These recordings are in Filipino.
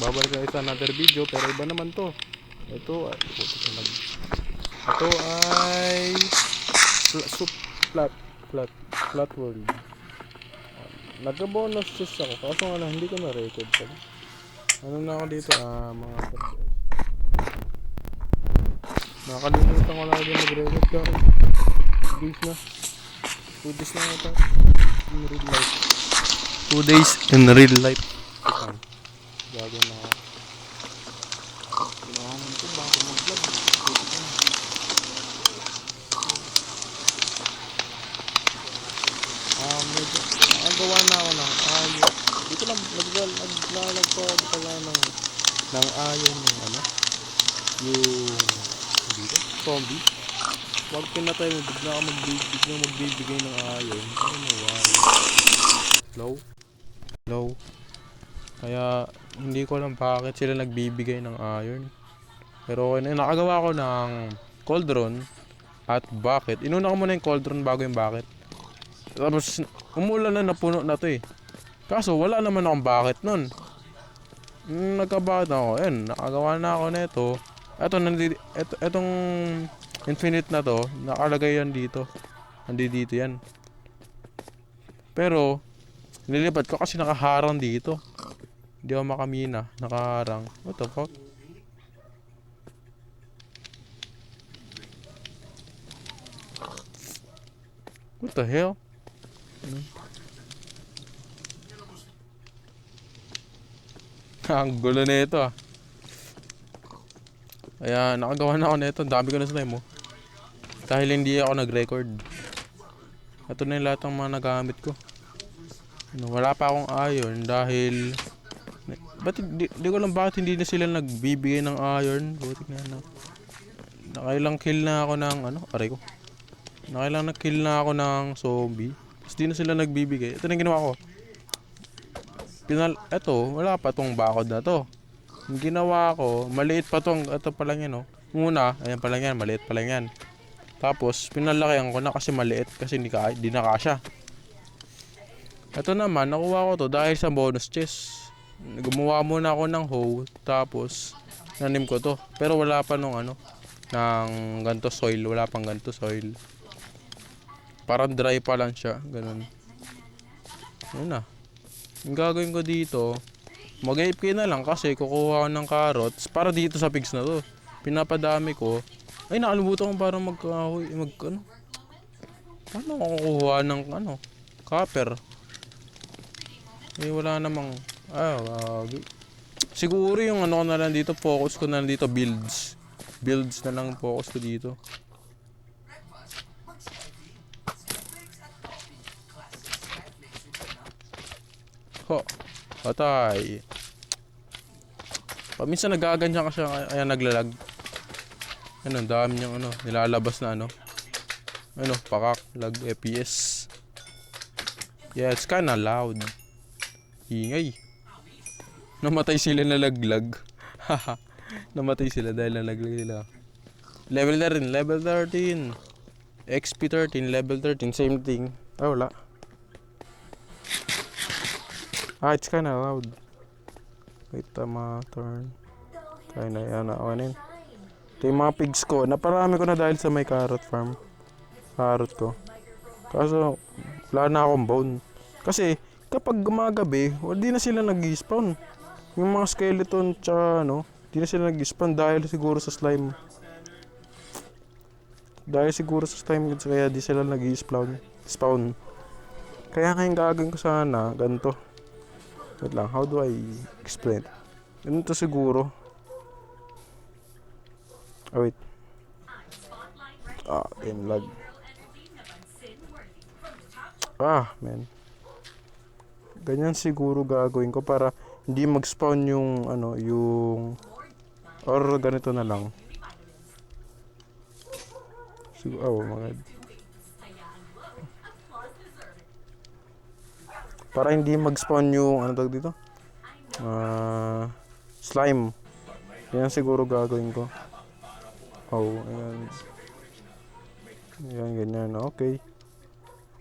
Babalik tayo sa another video, pero iba naman to. Ito ay flat flat world. Nagka-bonus chest ako, kaso nga lang hindi ko na-record pa. Ano na ako dito, mga nakalimutan ko na din mag-record ka. 2 days na ito in real life. 2 days in real life. Gagawin na ako. Kailangan ko bago mag-vlog. Medyo nakagawa na ako ng ayon. Dito lang naglalag ko pala ng ayon yung ano, yung dito, zombie. Wag pinatay mo, bigla ako magbibigay ng ayon. Ano mo, low. Kaya hindi ko alam bakit sila nagbibigay ng iron. Pero okay na, nakagawa ko ng cauldron at bucket. Inuna ko muna yung cauldron bago yung bucket. Tapos umulan na, napuno na to eh. Kaso wala naman akong bucket nun. Nagka-bucket ako. Ayun, nakagawa na ako nito. Etong infinite na to, nakalagay yan dito. Dito yan. Pero nililipat ko kasi nakaharang dito. Hindi ako makamina, nakaharang. What the fuck? What the hell? Ang gulo na ito ah. Kaya nakagawa na ako nito. Dami ko na slime oh. Dahil hindi ako nag-record. Ito na yung lahat ng mga nagamit ko. Wala pa akong iron dahil di ko lang bakit hindi na sila nagbibigay ng iron. Butik na nakailang kill na ako ng aray ko. Nakailang kill na ako ng zombie. Tapos di na sila nagbibigay. Ito na yung ginawa ko. Wala pa tong bakod na to. Yung ginawa ko, maliit pa tong, ito pa lang yan oh. Muna, ayan pa lang yan, maliit pa lang yan. Tapos pinalakihan ko na kasi maliit kasi di na kasya. Ito naman, nakuha ko to dahil sa bonus chest. Gumawa muna ako ng hoe, tapos nanim ko to. Pero wala pa nung ng ganto soil, wala pang ganto soil. Parang dry pa lang siya, ganun. Yun na. Yung gagawin ko dito, mag-AFK na lang kasi kukuha ko ng carrots para dito sa pigs na to. Pinapadami ko. Ay, nakalimutan ko parang paano ako kukuha ng copper? Eh, wala namang siguro yung ko na lang dito, focus ko na lang dito, builds na lang focus ko dito. Patay. Paminsan nagaganyan kasi ayan, naglalag. Ang dami niyang nilalabas na pakak, lag FPS. Yeah, it's kinda loud. Ingay. Namatay sila na laglag. Namatay sila dahil nalaglag nila. Level 13. XP 13, level 13, same thing. Wala. It's kinda loud. Wait, turn. Kaya na yan, yun. Ito yung mga pigs ko. Naparami ko na dahil sa may carrot farm. Carrot ko. Kaso, wala na akong bone. Kasi, kapag gumagabi, di na sila nag-spawn. Yung mga skeleton, tsaka di na sila nag-spawn dahil siguro sa slime. Kaya di sila nag-spawn. Kaya ngayong gagawin ko sana, ganito. Wait lang, how do I explain? Ganito siguro. Wait. Game lag. Man. Ganyan siguro gagawin ko para hindi mag-spawn yung or ganito na lang. Siguro, para hindi mag-spawn yung dito? Slime. Yan siguro gagawin ko. Ayan. Ayan, ganyan. Okay.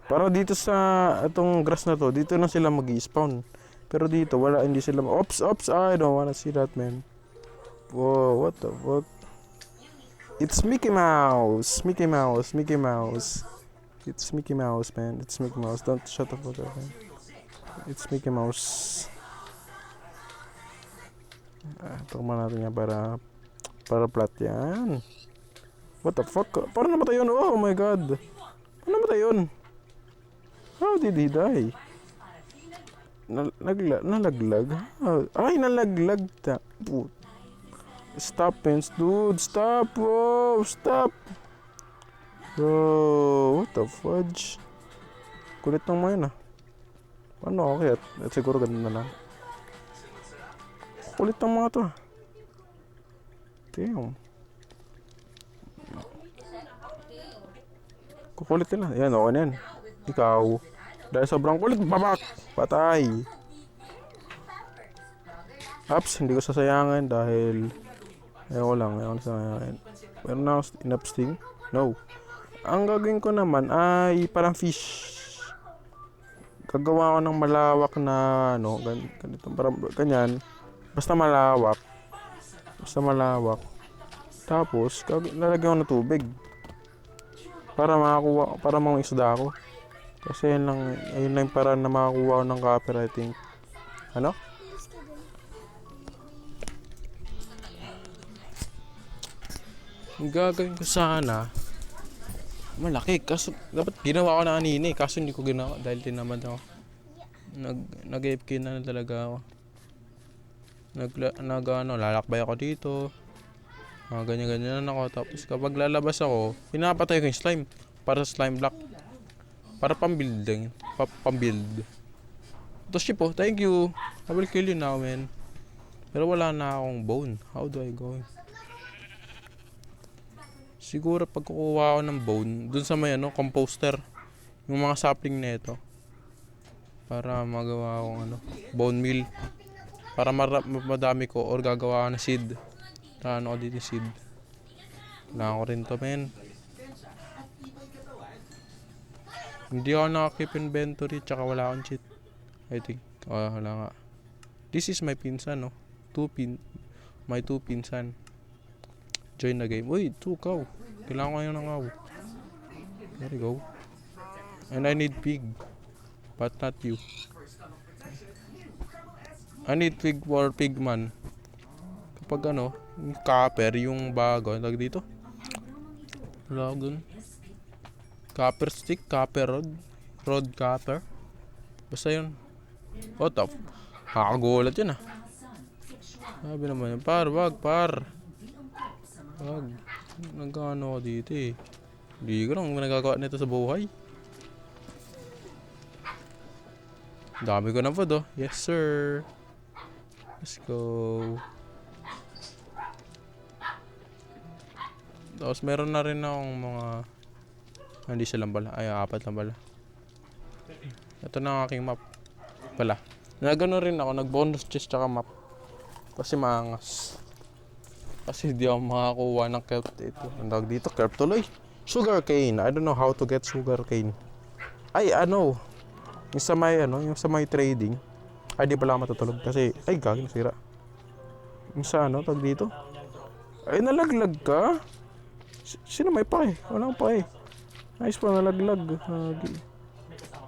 Para dito sa itong grass na to, dito na sila mag-i-spawn. Pero dito, wala, hindi sila, ops, I don't wanna see that, man. Whoa, what the fuck? It's Mickey Mouse, Mickey Mouse, Mickey Mouse. It's Mickey Mouse, man. It's Mickey Mouse. Don't shut the fuck up, man. It's Mickey Mouse. Tukman natin yan para plat yan. What the fuck? Paano namatay yun? Oh my god. Paano namatay yun? How did he die? Nalaglag? Ay, nalaglag. Stop, Pence, dude. Stop. Whoa, stop. Bro, what the fudge? Kulit ng mga yun ah. Paano ako kaya? At siguro ganun na lang. Kulit ng mga to ah. Damn. Kukulit nila. Yan, okay na yan. Ikaw. Dahil sobrang kulit, babak! Patay! Ups, hindi ko sasayangan dahil ayaw ko sayangin. Meron na ako enough sting? No. Ang gagawin ko naman ay parang fish. Gagawa ko ng malawak na ano, ganito, parang ganyan. Basta malawak. Tapos, lalagyan ko ng tubig. Para makakuha, para mga isda ako. Kasi ayun lang yung paraan na makakuha ko ng copywriting. Ano? Ang gagawin ko sana, malaki. Kaso, dapat ginawa ko na kanina eh. Kaso hindi ko ginawa dahil tinamad ako. Nag-AFK na talaga ako. Lalakbay ako dito. Ganyan-ganyan ako. Tapos kapag lalabas ako, pinapatay ko yung slime. Para sa slime block. Para pang-build. Pang-build. Tapos ship oh, thank you. I will kill you now, man. Pero wala na akong bone. How do I go? Siguro pag kukuha ako ng bone, dun sa may composter. Yung mga sapling na ito. Para magawa akong bone meal. Para madami ko or gagawa ako ng seed. Ano ko dito seed. Kailangan ko rin to, men. Hindi ako naka-keep inventory tsaka wala akong cheat. I think. Wala nga. This is my pinsan, no? My two pinsan. Join the game. Uy, 2 cow. Kailangan ko yun ng cow. There we go. And I need pig. But not you. I need pig for pigman. Kapag copper yung bago. Lag dito. Lagun. Copper stick, copper rod copper. Basta yun. What the Kakagulat yun ah. Sabi naman yun, wag. Nagkano ako dito eh. Hindi ko lang nagagawa nito sa buhay. Dami ko na food oh. Yes sir. Let's go. Tapos meron na rin akong mga hindi silang pala. Ay, 4 lang pala. Ito na ang aking map. Pala. Nagano rin ako. Nag-bonus chest tsaka map. Kasi maangas. Kasi hindi ako makakuha ng kelp dito. Ang tawag dito, kelp tuloy. Sugarcane. I don't know how to get sugarcane. Ay, yung sa may trading. Ay, di pala ako matutulog. Kasi, ay, gagawin nasira. Yung sa tawag dito. Ay, nalaglag ka? Sino may pake? Walang pake. Nice pa, nalaglag.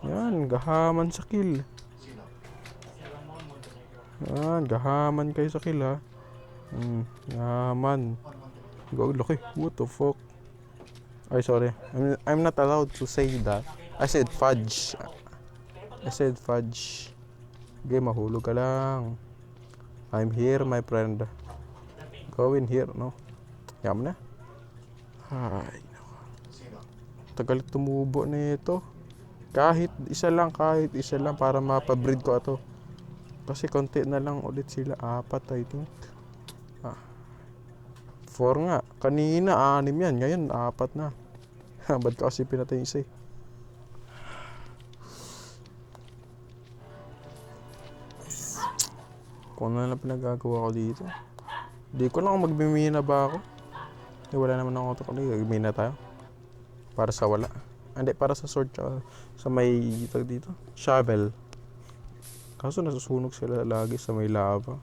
Yan, gahaman sa kill. Yan, gahaman kayo sa kill ha. Gahaman. Laki. What the fuck? Ay, sorry. I'm not allowed to say that. I said fudge. Okay, mahulog ka lang. I'm here, my friend. Go in here, no? Yaman na. Ay, tagal tumubo na ito. Kahit isa lang para mapabreed ko ito. Kasi konti na lang ulit sila. 4, I think. 4 nga. Kanina 6 yan. Ngayon 4 na. Ba't ka kasi pinatay yung isa eh. Kung ano lang pinagagawa ko dito. Di ko lang magbimina ba ako. Wala naman ako ito. Magbimina tayo. Para sa wala. Hindi, para sa sword sa may dito. Shovel. Kaso nasusunog sila lagi sa may lava.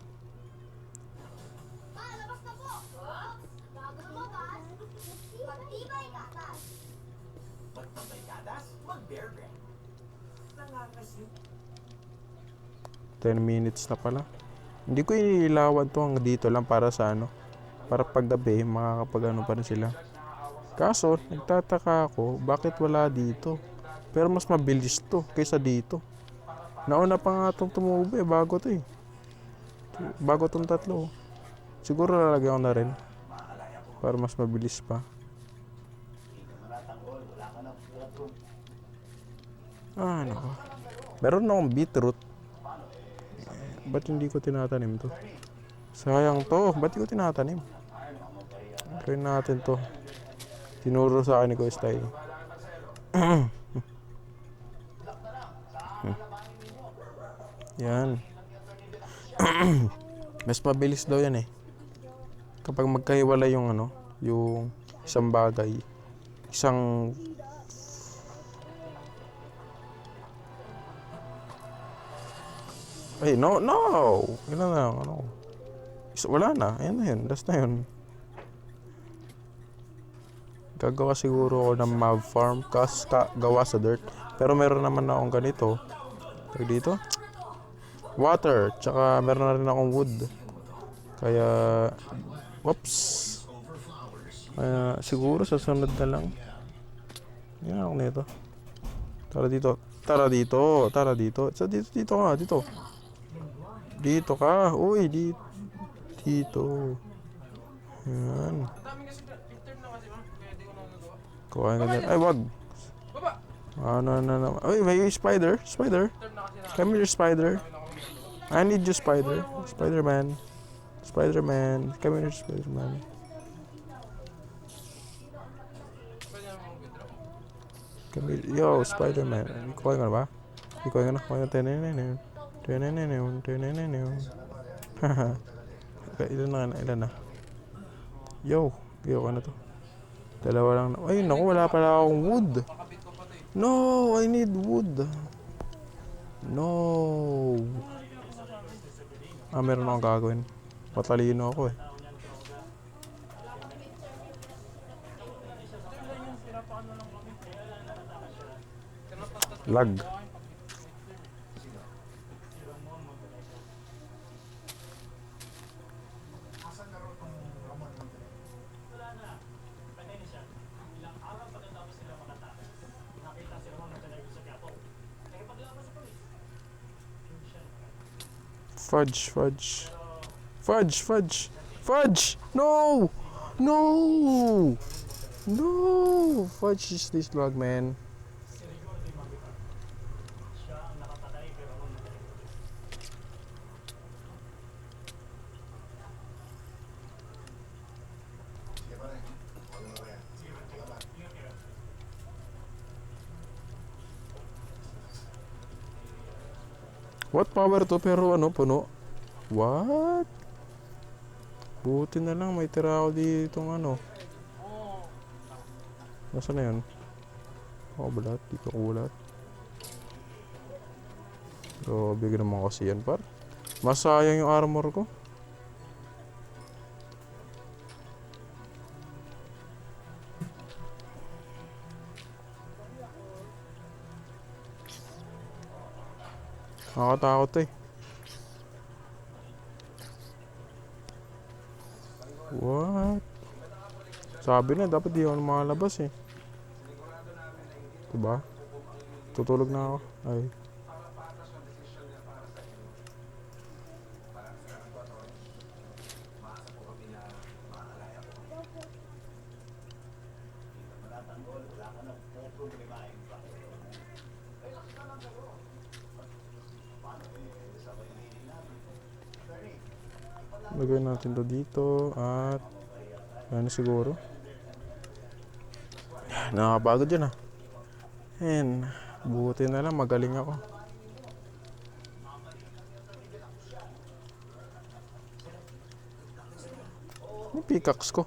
Ten minutes na pala. Hindi ko inilawan to hanggang dito lang para sa ano. Para paggabi, makakapag ano pa rin sila. Kaso, nagtataka ako, bakit wala dito? Pero mas mabilis to kaysa dito. Nauna pa nga itong tumubo bago to eh. Bago tong tatlo. Siguro lalagyan ko na rin. Para mas mabilis pa. Ano ko? Meron akong beetroot. Ba't hindi ko tinatanim to? Sayang to. Ba't hindi ko tinatanim? Try natin to. Tinuro sa akin ni Kuya Style. Yan. Mas mabilis daw yan eh. Kapag magkahiwalay yung ano, yung isang bagay, isang ay, no. Ilan na lang, ano. Wala na. Ayan na yun. Last na yun. Gagawa siguro ako ng mob farm. Gawa sa dirt. Pero meron naman akong ganito. Tag dito. Water. Tsaka meron na rin akong wood. Kaya, whoops. Siguro sa sunod na lang. Yan ako nito. Tara dito. So, dito ka. Dito ka. Uy, dito. Yan. Kuhain ka dyan. Ay, wag. Ano. Uy, may spider. Come here, spider. I need you, spider. Spider-Man. Come here, Spider-Man. Come here. Yo, Spider-Man. Kuhain ka na ba? Kuhain ka na. Okay, ilan na. Yo, ano to? Dalawa lang. Ay, naku, wala pala akong wood. No, I need wood. No. Meron akong gagawin. Patalino ako eh. Lag. Fudge! No! Fudge is this log, man. What power to pero ano puno? What? Buti na lang may tira ako dito ng ano. Nasaan na yun? Balat. Di ko kulat. So, bigyan naman kasi yan par. Masayang yung armor ko. Nakakatakot eh. What? Sabi na, dapat di ako makalabas eh. Diba? Tutulog na ako. Ay. Lagay natin to dito at ano siguro. Nakakapagod yun ah. And buti na lang magaling ako. Yung pickaxe ko.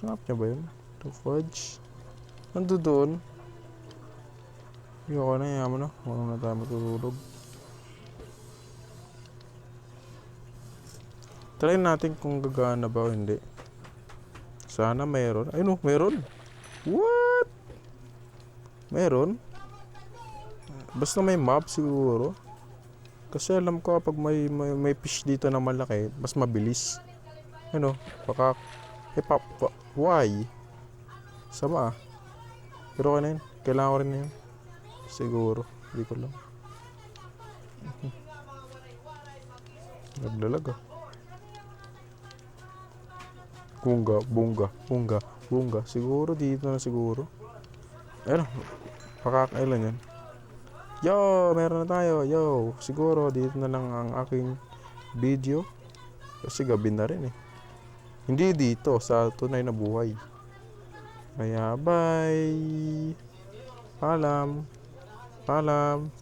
Tinap niya ba yun? To fudge. Nando doon. Ayoko na, yaman na. Huwag na tayo matutulog. Try natin kung gagana ba o hindi. Sana meron. Ay no, meron. What? Meron? Basta may map siguro. Kasi alam ko kapag may fish dito na malaki, mas mabilis. Ano? Baka... why? Sama ah. Pero okay na yun. Kailangan ko rin na yun. Siguro. Hindi ko lang. Naglalag ah. Bunga. Siguro dito na siguro. Ayun. Pakakailan yan. Yo! Meron na tayo. Yo! Siguro dito na lang ang aking video. Kasi gabi na rin eh. Hindi dito. Sa tunay na buhay. Kaya bye! Paalam!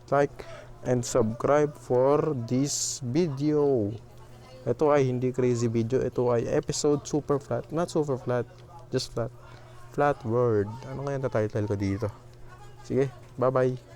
Like and subscribe for this video. Ito ay hindi crazy video. Ito ay episode super flat. Not super flat. Just flat. Flat word. Ano kaya na title ko dito? Sige. Bye bye.